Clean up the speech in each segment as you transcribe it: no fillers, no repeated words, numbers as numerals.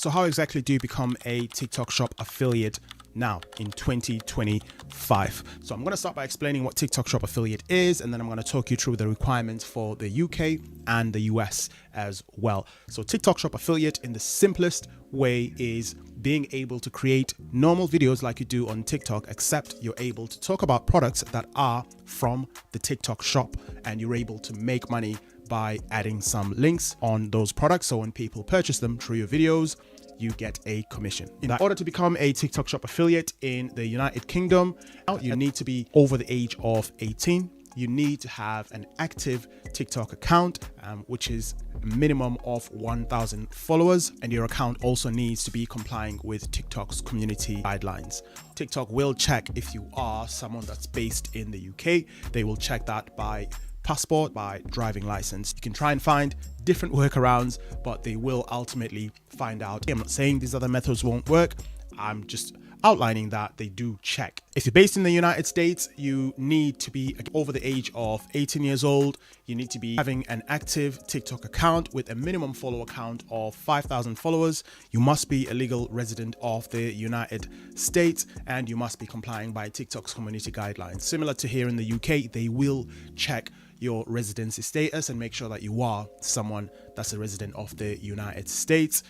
So how exactly do you become a TikTok Shop affiliate now in 2025? So I'm going to start by explaining what TikTok Shop affiliate is, and then I'm going to talk you through the requirements for the UK and the US as well. So TikTok Shop affiliate in the simplest way is being able to create normal videos like you do on TikTok, except you're able to talk about products that are from the TikTok Shop, and you're able to make money by adding some links on those products. So when people purchase them through your videos, you get a commission. In order to become a TikTok Shop affiliate in the United Kingdom, you need to be over the age of 18. You need to have an active TikTok account, which is a minimum of 1,000 followers. And your account also needs to be complying with TikTok's community guidelines. TikTok will check if you are someone that's based in the UK. They will check that by passport, by driving license. You can try and find different workarounds, but they will ultimately find out. I'm not saying these other methods won't work. I'm just outlining that they do check. If you're based in the United States, you need to be over the age of 18 years old. You need to be having an active TikTok account with a minimum follow count of 5,000 followers. You must be a legal resident of the United States, and you must be complying by TikTok's community guidelines. Similar to here in the UK, they will check your residency status and make sure that you are someone that's a resident of the United States.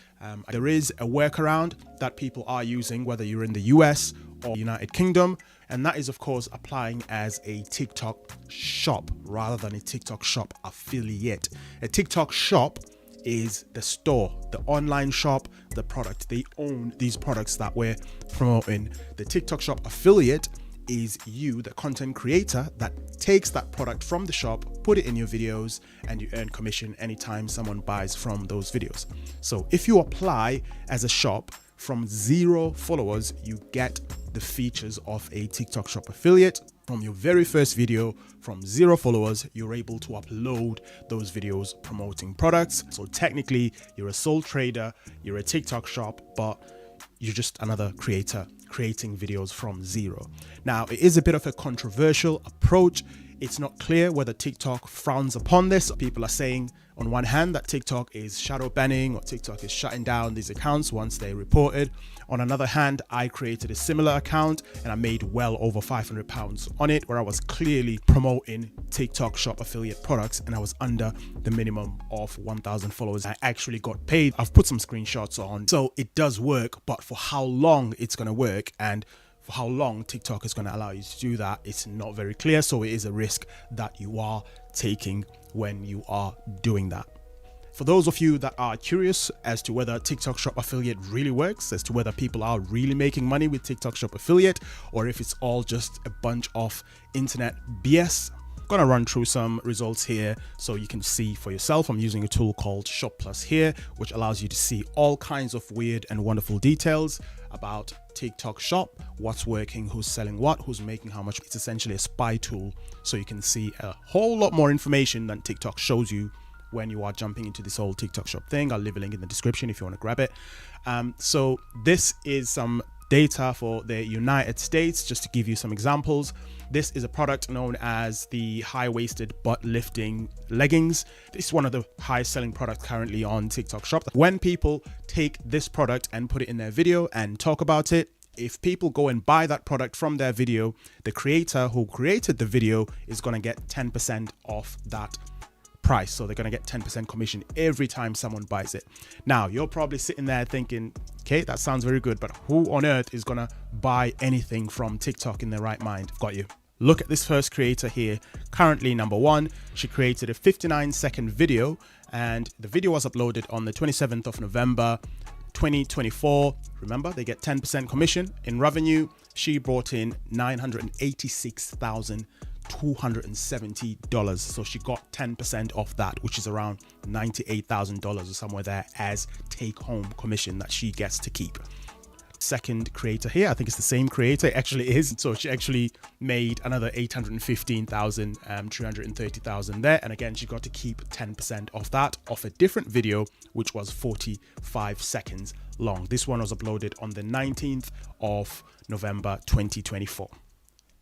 There is a workaround that people are using, whether you're in the US or United Kingdom, and that is of course applying as a TikTok shop rather than a TikTok Shop affiliate. A TikTok Shop is the store, the online shop, the product. They own these products that we're promoting. The TikTok Shop affiliate is you, the content creator, that takes that product from the shop, put it in your videos, and you earn commission anytime someone buys from those videos. So if you apply as a shop from 0 followers, you get the features of a TikTok Shop affiliate. From your very first video, from 0 followers, you're able to upload those videos promoting products. So technically, you're a sole trader, you're a TikTok Shop, but you're just another creator creating videos from 0. Now, it is a bit of a controversial approach. It's not clear whether TikTok frowns upon this. People are saying on one hand that TikTok is shadow banning, or TikTok is shutting down these accounts once they report it. On another hand, I created a similar account and I made well over £500 on it, where I was clearly promoting TikTok Shop affiliate products and I was under the minimum of 1,000 followers. I actually got paid. I've put some screenshots on. So it does work, but for how long it's going to work and for how long TikTok is going to allow you to do that, it's not very clear. So it is a risk that you are taking when you are doing that. For those of you that are curious as to whether TikTok Shop affiliate really works, as to whether people are really making money with TikTok Shop affiliate, or if it's all just a bunch of internet BS, I'm going to run through some results here so you can see for yourself. I'm using a tool called Shop Plus here, which allows you to see all kinds of weird and wonderful details about TikTok Shop, what's working, who's selling what, who's making how much. It's essentially a spy tool, so you can see a whole lot more information than TikTok shows you when you are jumping into this whole TikTok Shop thing. I'll leave a link in the description if you want to grab it. So this is some data for the United States, just to give you some examples. This is a product known as the high-waisted butt lifting leggings. This is one of the highest selling products currently on TikTok Shop. When people take this product and put it in their video and talk about it, if people go and buy that product from their video, the creator who created the video is going to get 10% off that price. So they're going to get 10% commission every time someone buys it. Now, you're probably sitting there thinking, okay, that sounds very good, but who on earth is going to buy anything from TikTok in their right mind? Got you. Look at this first creator here. Currently number 1, she created a 59-second video, and the video was uploaded on the 27th of November 2024. Remember, they get 10% commission. In revenue, she brought in $986,270. So she got 10% off that, which is around $98,000 or somewhere there as take-home commission that she gets to keep. Second creator here, I think it's the same creator, it actually is. So she actually made another $815,000, $330,000 there. And again, she got to keep 10% off that, off a different video, which was 45 seconds long. This one was uploaded on the 19th of November, 2024.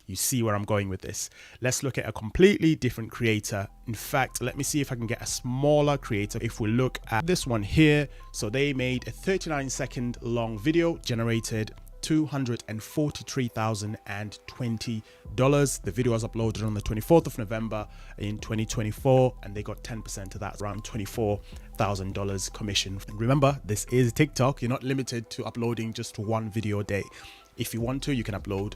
You see where I'm going with this. Let's look at a completely different creator. In fact, let me see if I can get a smaller creator. If we look at this one here, so they made a 39-second long video, generated $243,020. The video was uploaded on the 24th of November in 2024, and they got 10% of that, around $24,000 commission. And remember, this is TikTok. You're not limited to uploading just one video a day. If you want to, you can upload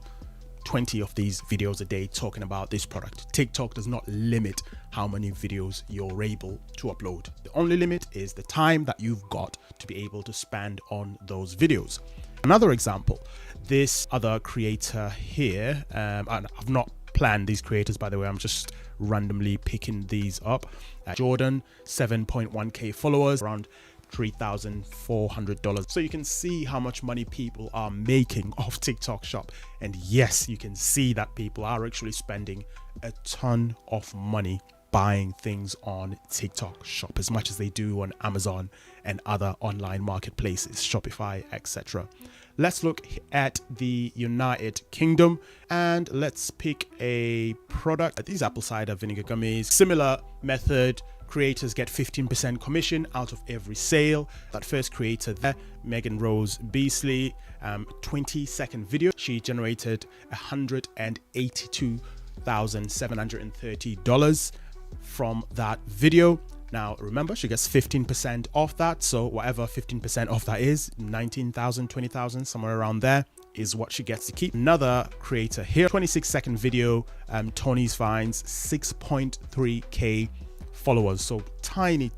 20 of these videos a day talking about this product. TikTok does not limit how many videos you're able to upload. The only limit is the time that you've got to be able to spend on those videos. Another example, this other creator here, and I've not planned these creators, by the way, I'm just randomly picking these up. Jordan, 7.1k followers, around $3,400. So you can see how much money people are making off TikTok Shop. And yes, you can see that people are actually spending a ton of money buying things on TikTok Shop, as much as they do on Amazon and other online marketplaces, Shopify, etc. Let's look at the United Kingdom and let's pick a product. These apple cider vinegar gummies. Similar method. Creators get 15% commission out of every sale. That first creator there, Megan Rose Beasley, 20-second video. She generated $182,730 from that video. Now remember, she gets 15% off that, so whatever 15% off that is, 19,000, 20,000, somewhere around there is what she gets to keep. Another creator here, 26-second video, Tony's Finds, 6.3k followers, so tiny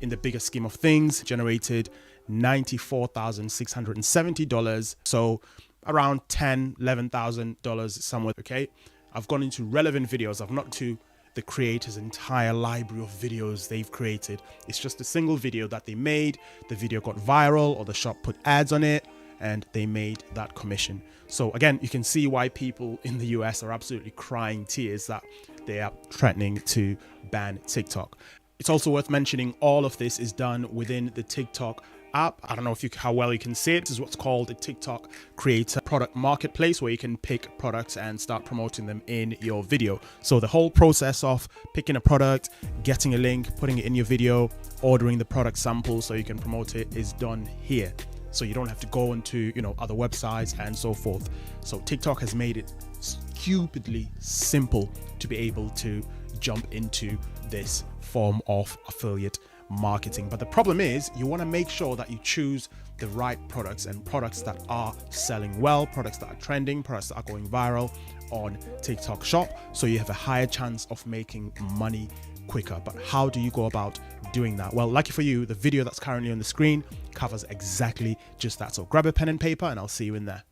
in the bigger scheme of things. Generated $94,670, so around $11,000 somewhere. Okay, I've gone into relevant videos. I've not to the creator's entire library of videos they've created. It's just a single video that they made. The video got viral, or the shop put ads on it, and they made that commission. So again, you can see why people in the US are absolutely crying tears that they are threatening to ban TikTok. It's also worth mentioning all of this is done within the TikTok app. I don't know how well you can see it. This is what's called a TikTok creator product marketplace, where you can pick products and start promoting them in your video. So the whole process of picking a product, getting a link, putting it in your video, ordering the product sample so you can promote it is done here. So you don't have to go into, other websites and so forth. So TikTok has made it stupidly simple to be able to jump into this form of affiliate marketing. But the problem is, you want to make sure that you choose the right products, and products that are selling well, products that are trending, products that are going viral on TikTok Shop, so you have a higher chance of making money quicker. But how do you go about doing that? Well, lucky for you, the video that's currently on the screen covers exactly just that. So grab a pen and paper and I'll see you in there.